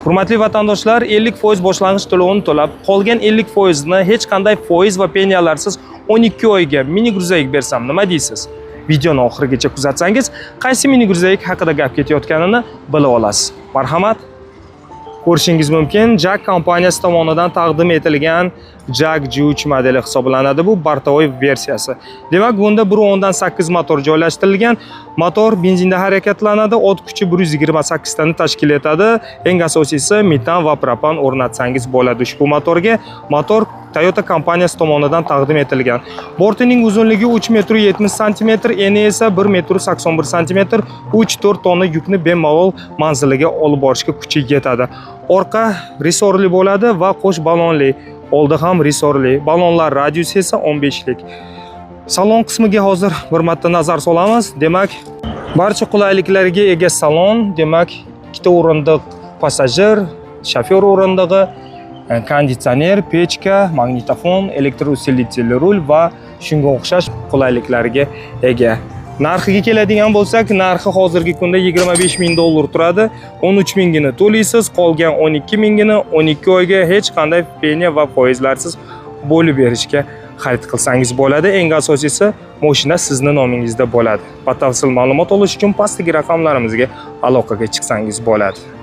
Hurmatli vatandoshlar, 50% boshlang'ich to'lovini to'lab, qolgan 50% ni hech qanday foiz va pensiyalarsiz 12 oyga mini gruzayik bersam nima deysiz? Videoni oxirigacha kuzatsangiz, qaysi mini gruzayik haqida gap ketayotganini bilib olasiz. Marhamat. Ko'rishingiz mumkin, Jag kompaniyasi tomonidan taqdim etilgan Jag G3 modeli hisoblanadi. Bu bartovoy versiyasi. Demak, bunda 1.10 dan 8 motor joylashtirilgan. Motor benzinda harakatlanadi, ot kuchi 128 tani tashkil etadi. Eng asosiysi metan va propan o'rnatsangiz bo'ladi ushbu motorga. Motor Toyota kompaniyasi tomonidan taqdim etilgan. Bortining uzunligi 3,70 m, eni esa 1,81 m. 3-4 tonna yukni bemalol manziliga olib borishga kuchi yetadi. Orqa resorli bo'ladi va qo'sh ballonli. Oldi ham resorli. Ballonlar radiusi esa 15 lik. Salon qismiga hozir bir marta nazar solamiz. Demak, barcha qulayliklarga ega salon. Demak, ikkita o'rindiq passajir, shofyor o'rindig'i, konditsioner, pechka, magnitofon, elektr usilitel rul va shunga o'xshash qulayliklarga ega. Narxiga keladigan bo'lsak, narxi hozirgi kunda $25,000 turadi. 13,000 gini to'laysiz, qolgan 12,000 gini 12 oyga hech qanday penya va foizlarsiz bo'lib berishga xarid qilsangiz bo'ladi. Eng asosiysi, mashina sizning nomingizda bo'ladi. Batafsil ma'lumot olish uchun pastdagi raqamlarimizga aloqaga chiqsangiz bo'ladi.